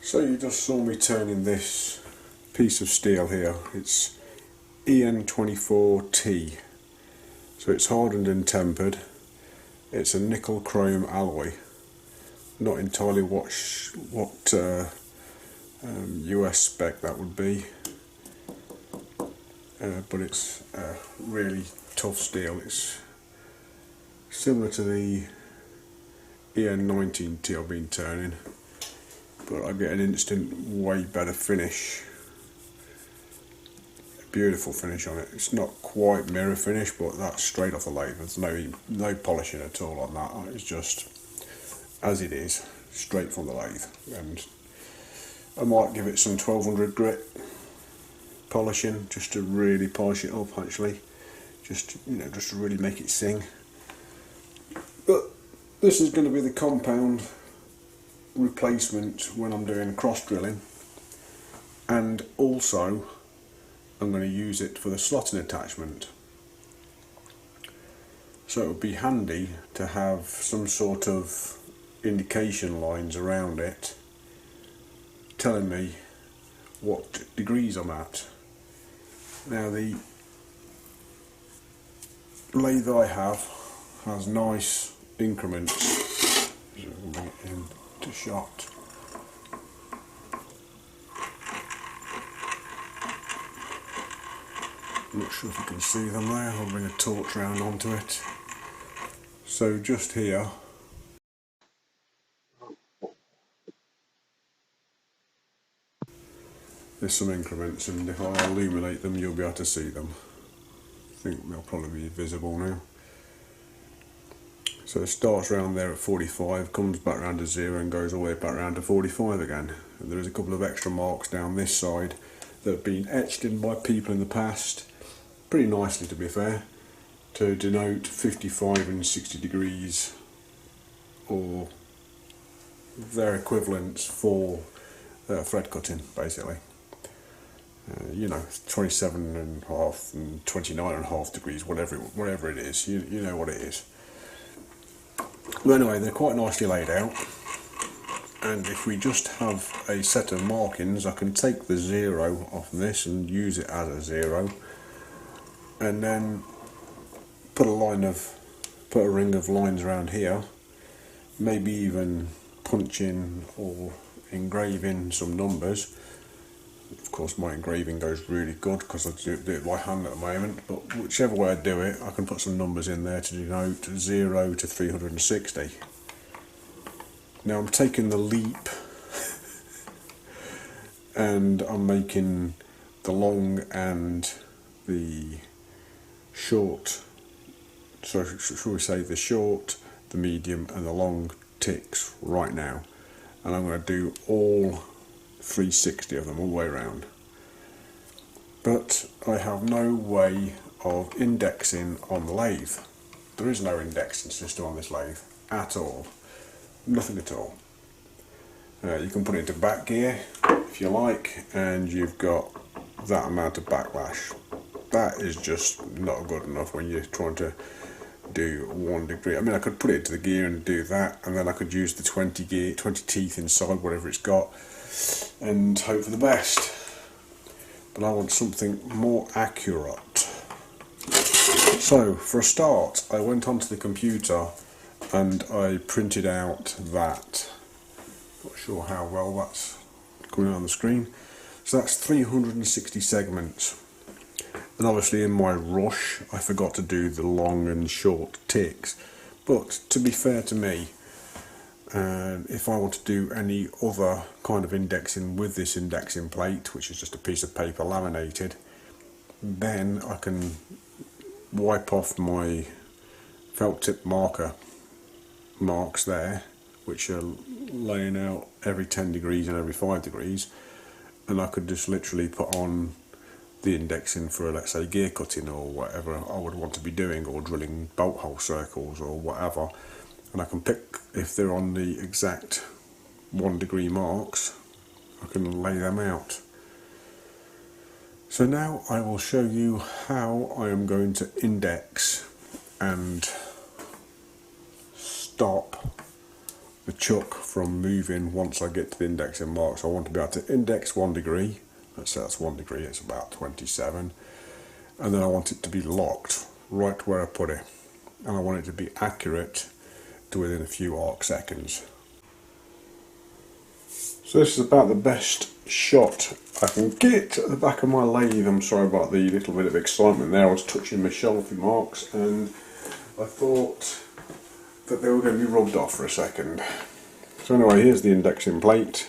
So you just saw me turning this piece of steel here. It's EN24T. So it's hardened and tempered. It's a nickel chrome alloy. Not entirely what US spec that would be, but it's really tough steel. It's similar to the EN19T I've been turning, but I get an instant way better finish. Beautiful finish on it. It's not quite mirror finish, but that's straight off the lathe. There's no polishing at all on that. It's just as it is, straight from the lathe. And I might give it some 1200 grit polishing just to really polish it up. Actually, just to really make it sing. But this is going to be the compound replacement when I'm doing cross drilling, and also I'm going to use it for the slotting attachment. So it would be handy to have some sort of indication lines around it telling me what degrees I'm at. Now the lathe I have has nice increments. Bring it into shot. I'm not sure if you can see them there. I'll bring a torch round onto it. So just here, there's some increments, and if I illuminate them you'll be able to see them. I think they'll probably be visible now. So it starts around there at 45, comes back round to 0 and goes all the way back round to 45 again. And there is a couple of extra marks down this side that have been etched in by people in the past, pretty nicely to be fair, to denote 55 and 60 degrees, or their equivalents for thread cutting basically. 27 and a half and 29 and a half degrees, whatever it is, you know what it is. But anyway, they're quite nicely laid out, and if we just have a set of markings, I can take the 0 off this and use it as a 0, and then put a ring of lines around here, maybe even punch in or engrave in some numbers. Of course my engraving goes really good because I do it by hand at the moment, but whichever way I do it, I can put some numbers in there to denote 0 to 360. Now I'm taking the leap and I'm making the long and the short, so shall we say the short, the medium and the long ticks right now, and I'm going to do all 360 of them all the way around. But I have no way of indexing on the lathe. There is no indexing system on this lathe at all. Nothing at all. You can put it into back gear if you like, and you've got that amount of backlash. That is just not good enough when you're trying to do 1 degree. I mean, I could put it into the gear and do that, and then I could use the 20 teeth inside, whatever it's got, and hope for the best. But I want something more accurate. So for a start, I went onto the computer and I printed out that. Not sure how well that's coming on the screen. So that's 360 segments. And obviously in my rush I forgot to do the long and short ticks. But to be fair to me, if I want to do any other kind of indexing with this indexing plate, which is just a piece of paper laminated, then I can wipe off my felt tip marks there, which are laying out every 10 degrees and every 5 degrees, and I could just literally put on the indexing for, let's say, gear cutting or whatever I would want to be doing, or drilling bolt hole circles or whatever, and I can pick, if they're on the exact 1 degree marks, I can lay them out. So now I will show you how I am going to index and stop the chuck from moving once I get to the indexing mark. So I want to be able to index 1 degree, let's say that's 1 degree, it's about 27, and then I want it to be locked right where I put it, and I want it to be accurate to within a few arc seconds. So this is about the best shot I can get at the back of my lathe. I'm sorry about the little bit of excitement there. I was touching my shelving marks and I thought that they were going to be rubbed off for a second. So anyway, here's the indexing plate.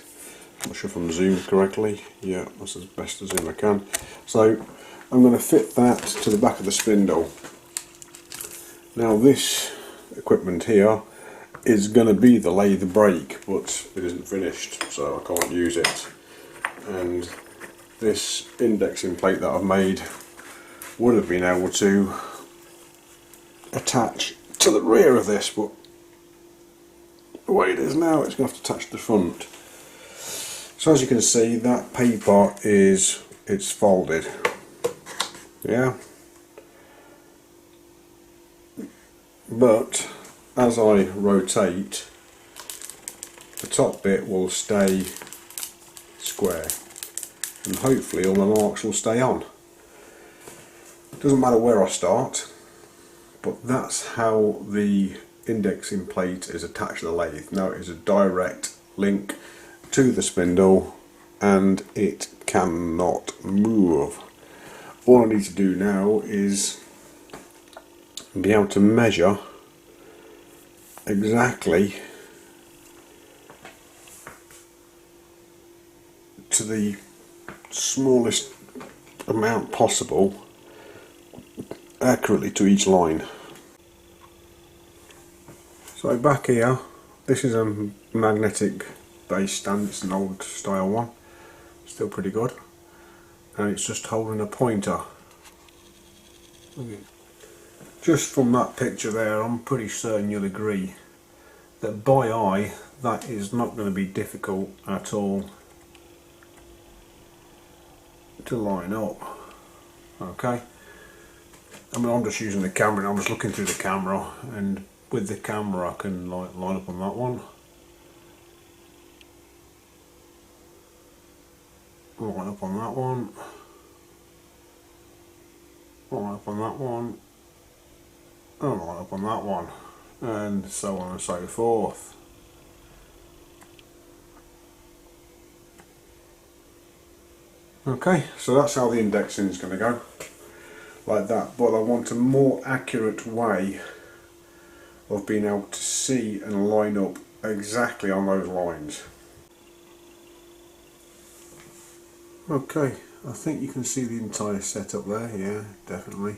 I'm not sure if I'm zoomed correctly. Yeah, that's as best as zoom I can. So I'm going to fit that to the back of the spindle. Now this equipment here is going to be the lathe brake, but it isn't finished, so I can't use it. And this indexing plate that I've made would have been able to attach to the rear of this, but the way it is now, it's going to have to attach to the front. So as you can see, that paper it's folded. Yeah. But as I rotate, the top bit will stay square and hopefully all my marks will stay on. Doesn't matter where I start, but that's how the indexing plate is attached to the lathe. Now it is a direct link to the spindle and it cannot move. All I need to do now is be able to measure exactly to the smallest amount possible accurately to each line. So back here, this is a magnetic base stand. It's an old style one, still pretty good, and it's just holding a pointer. Just from that picture there, I'm pretty certain you'll agree that by eye that is not going to be difficult at all to line up. Okay, I mean, I'm just using the camera and I'm just looking through the camera, and with the camera I can line up on that one, line up on that one, line up on that one, and line up on that one, and so on and so forth. Okay, so that's how the indexing is going to go, like that. But I want a more accurate way of being able to see and line up exactly on those lines. Okay, I think you can see the entire setup there, yeah, definitely.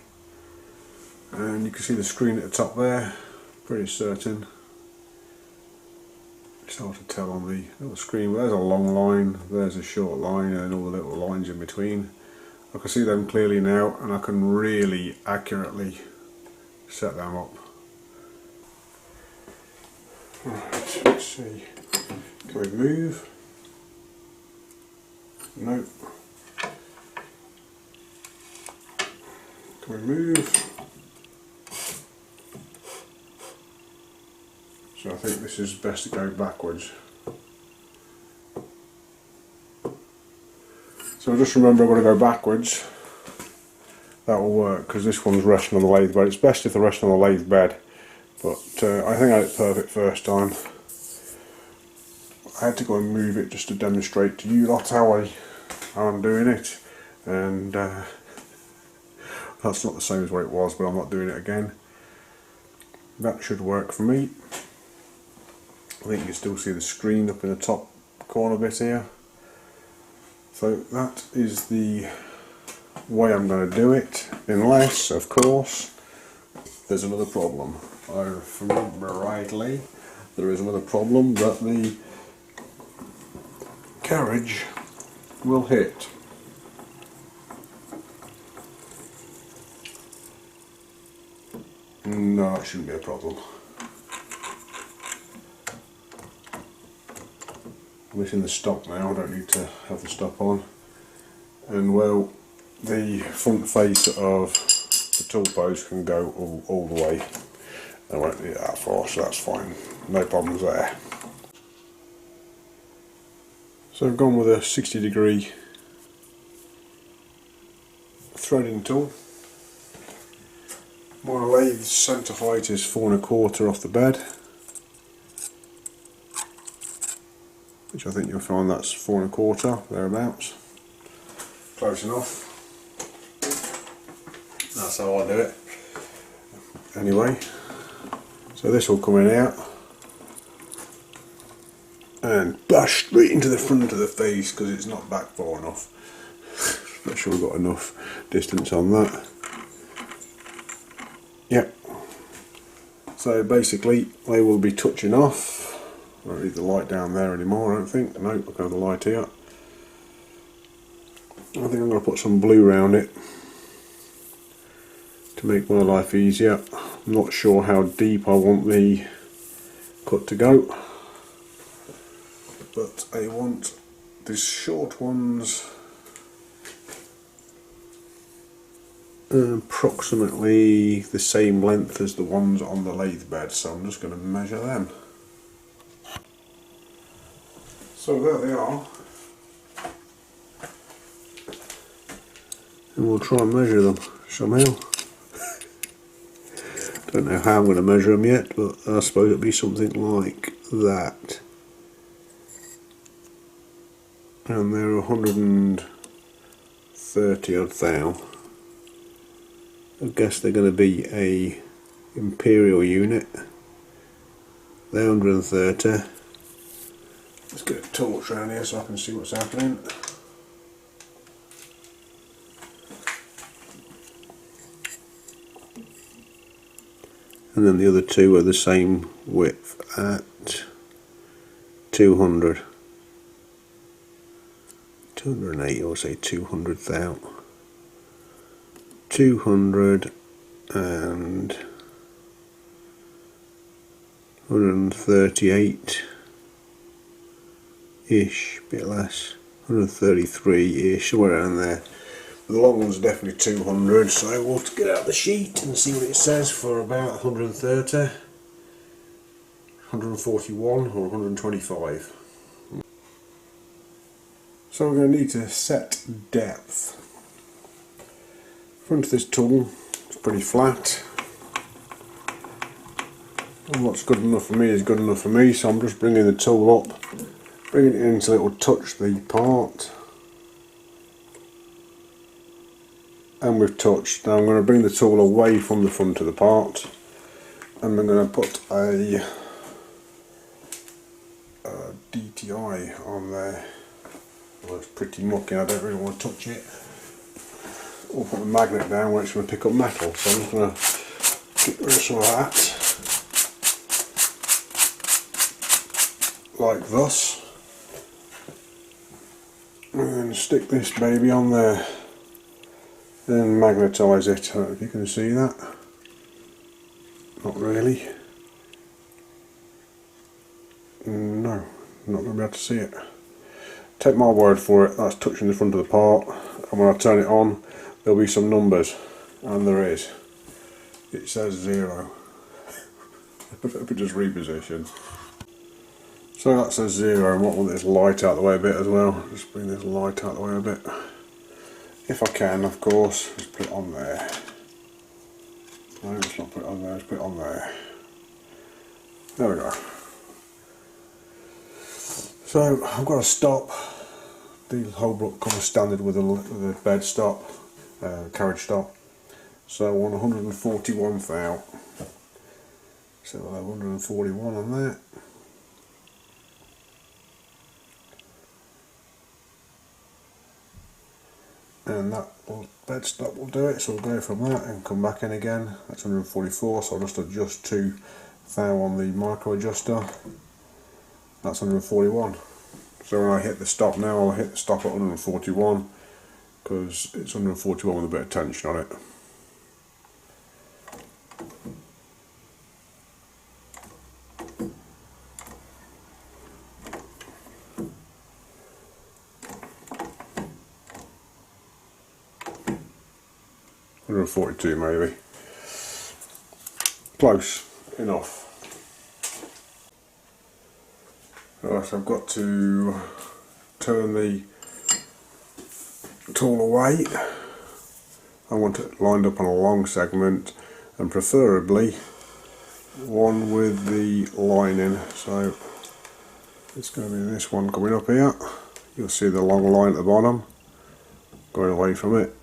And you can see the screen at the top there, pretty certain. It's hard to tell on the little screen, but there's a long line, there's a short line, and all the little lines in between. I can see them clearly now, and I can really accurately set them up. Right, let's see. Can we move? Nope. Can we move? So I think this is best to go backwards. So just remember, I'm going to go backwards. That will work because this one's resting on the lathe bed. It's best if they're resting on the lathe bed, but I think I had it perfect first time. I had to go and move it just to demonstrate to you lot how I'm doing it, and that's not the same as what it was, but I'm not doing it again. That should work for me. I think you can still see the screen up in the top corner bit here. So that is the way I'm going to do it, unless, of course, there's another problem. If I remember rightly, there is another problem that the carriage will hit. No, it shouldn't be a problem. I'm missing the stop now, I don't need to have the stop on. And well, the front face of the tool post can go all the way. I won't need that far, so that's fine. No problems there. So I've gone with a 60-degree threading tool. My lathe centre height is 4 1/4 off the bed, which I think you'll find that's 4 1/4, thereabouts. Close enough. That's how I do it. Anyway, so this will come in out and bash straight into the front of the face because it's not back far enough. Not sure we've got enough distance on that. Yep. So basically they will be touching off. I don't need the light down there anymore, I don't think. No, I've got the light here. I think I'm going to put some blue around it to make my life easier. I'm not sure how deep I want the cut to go, but I want these short ones approximately the same length as the ones on the lathe bed, so I'm just going to measure them. So there they are, and we'll try and measure them somehow. Don't know how I'm going to measure them yet, but I suppose it'll be something like that. And they're 130 odd thou. I guess they're going to be a imperial unit. They're 130. Let's get a torch around here so I can see what's happening. And then the other two are the same width at 200. 208, or say 200 thou. 200 and 138 ish, bit less, 133 ish, somewhere around there. But the long one's definitely 200, so we'll get out the sheet and see what it says for about 130, 141 or 125. So we're going to need to set depth. Front of this tool is pretty flat, and what's good enough for me is good enough for me, so I'm just bringing the tool up, bringing it in until it will touch the part, and we've touched. Now I'm going to bring the tool away from the front of the part, and I'm going to put a DTI on there. Well, it's pretty mucky, I don't really want to touch it. Or put the magnet down where it's going to pick up metal, so I'm just going to get rid of some of that, like thus, and stick this baby on there and magnetise it. I don't know if you can see that. Not really. No, not going to be able to see it. Take my word for it, that's touching the front of the part, and when I turn it on there'll be some numbers, and there is. It says 0. Let me just reposition. So that says 0, and what will this light out the way a bit as well. Just bring this light out the way a bit. If I can, of course, just put it on there. No, let's not put it on there, let's put it on there. There we go. So I've got to stop. The whole block comes standard with a bed stop, carriage stop. So on 141 thou. So I'll have 141 on that. And that bed stop will do it, so we'll go from that and come back in again. That's 144, so I'll just adjust 2 thou on the micro adjuster. That's 141. So when I hit the stop now, I'll hit the stop at 141 because it's 141 with a bit of tension on it. $142 maybe. Close enough. Right, I've got to turn the tool away, I want it lined up on a long segment, and preferably one with the lining. So it's going to be this one coming up here. You'll see the long line at the bottom going away from it.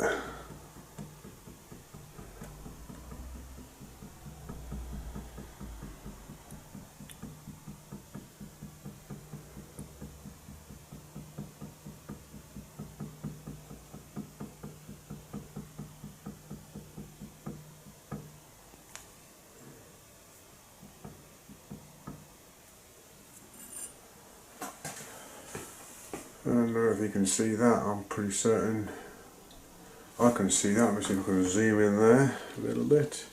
I don't know if you can see that. I'm pretty certain I can see that. Let me see if I can zoom in there a little bit.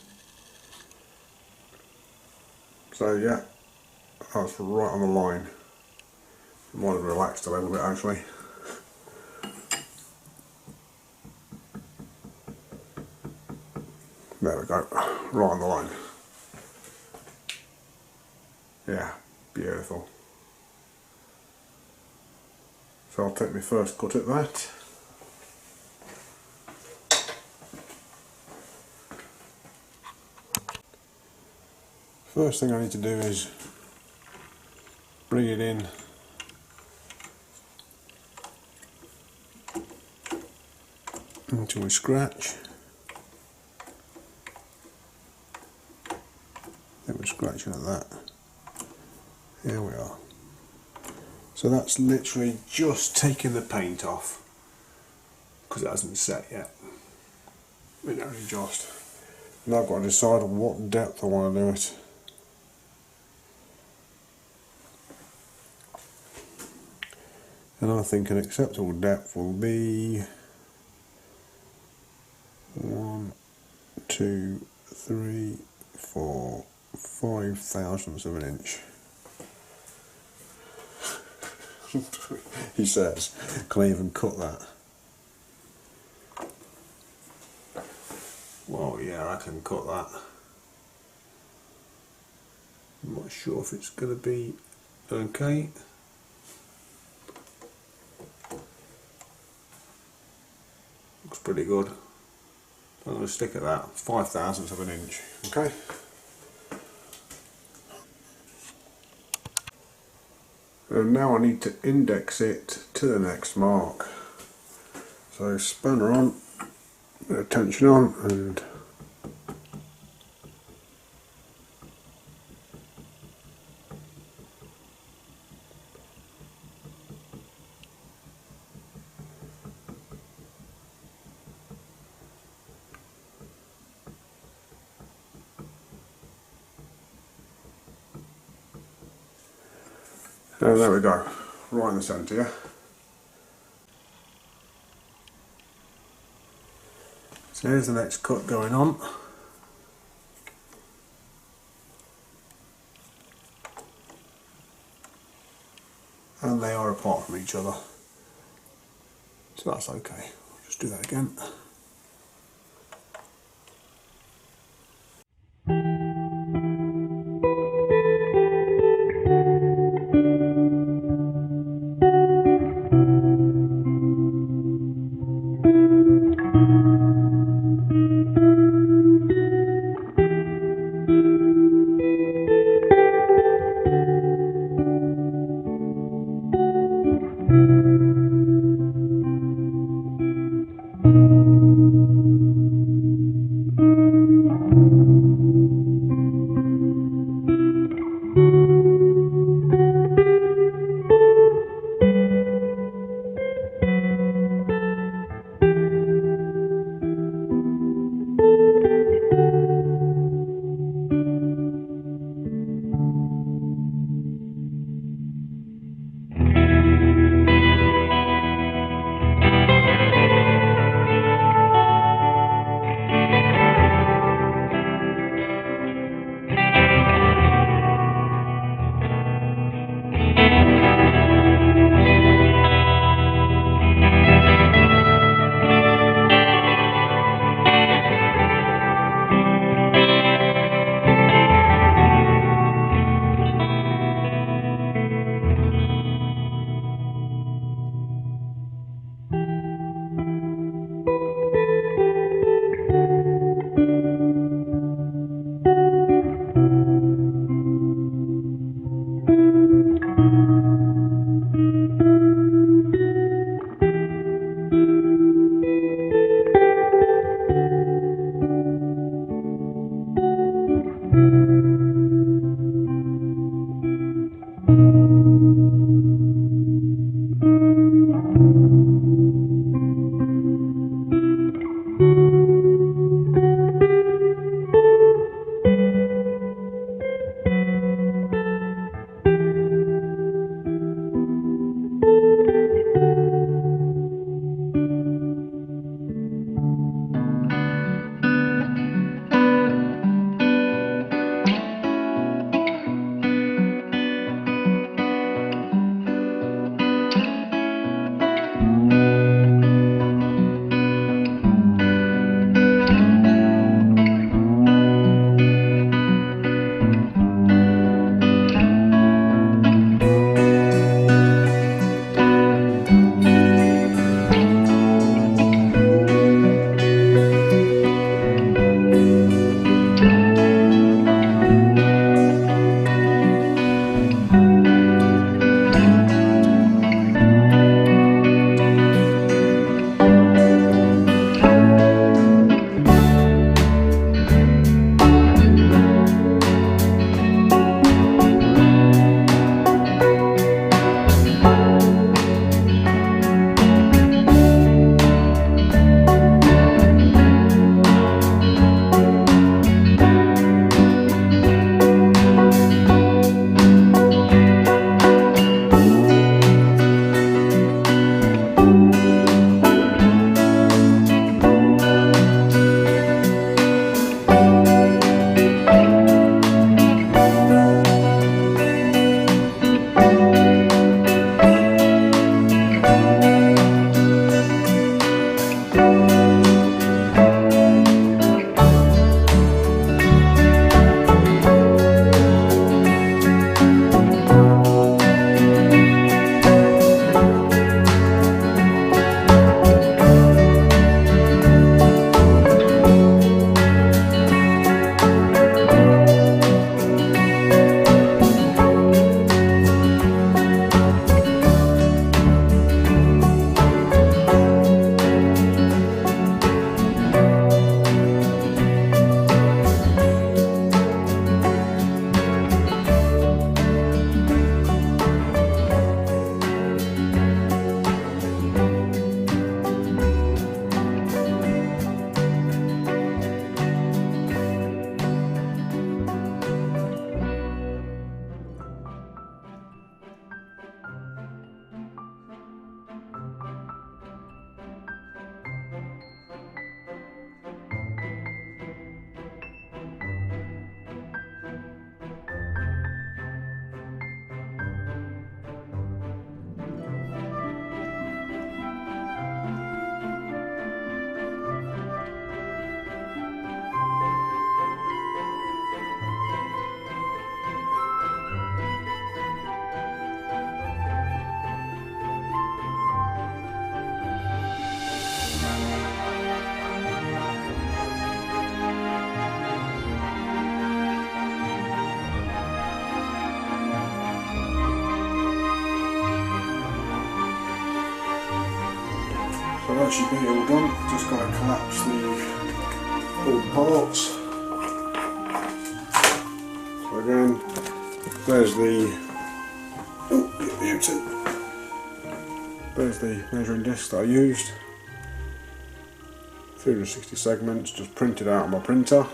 So yeah, that's right on the line. I might have relaxed a little bit actually. There we go, right on the line. Yeah, beautiful. So I'll take my first cut at that. First thing I need to do is bring it in into a scratch. Then we're scratching at that. Here we are. So that's literally just taking the paint off because it hasn't set yet. It only just. Now I've got to decide what depth I want to do it. And I think an acceptable depth will be 1, 2, 3, 4, 5 thousandths of an inch. He says, can I even cut that? Well, yeah, I can cut that. I'm not sure if it's going to be okay. Looks pretty good. I'm going to stick at that, 5 thousandths of an inch. Okay. And now I need to index it to the next mark. So spanner on, bit of tension on, and there we go, right in the centre, yeah. So here's the next cut going on. And they are apart from each other. So that's okay. I'll just do that again. should be all done. Just got to collapse all the parts. So again, there's the measuring disc that I used. 360 segments, just printed out on my printer.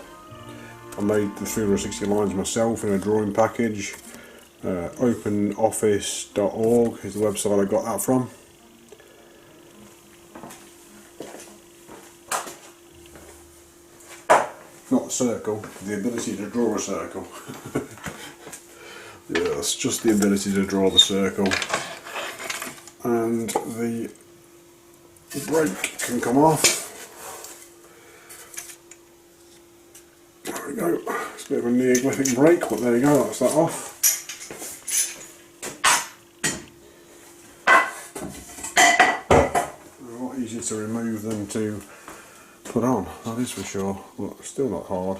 I made the 360 lines myself in a drawing package. openoffice.org is the website I got that from. Not the circle, the ability to draw a circle. Yeah, it's just the ability to draw the circle. And the brake can come off. There we go. It's a bit of a neoglyphic brake, but there you go, that's that off. A lot easier to remove than to put on, that is for sure. But still not hard.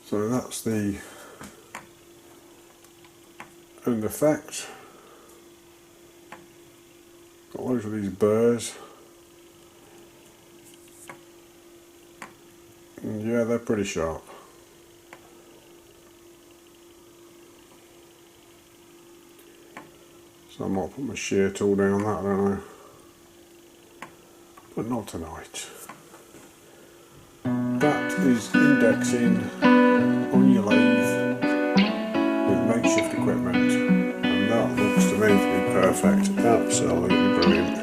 So that's the end effect. Got loads of these burrs. And yeah, they're pretty sharp. So I might put my shear tool down that, I don't know. But not tonight. That is indexing on your lathe with makeshift equipment. And that looks to me to be perfect. Absolutely brilliant.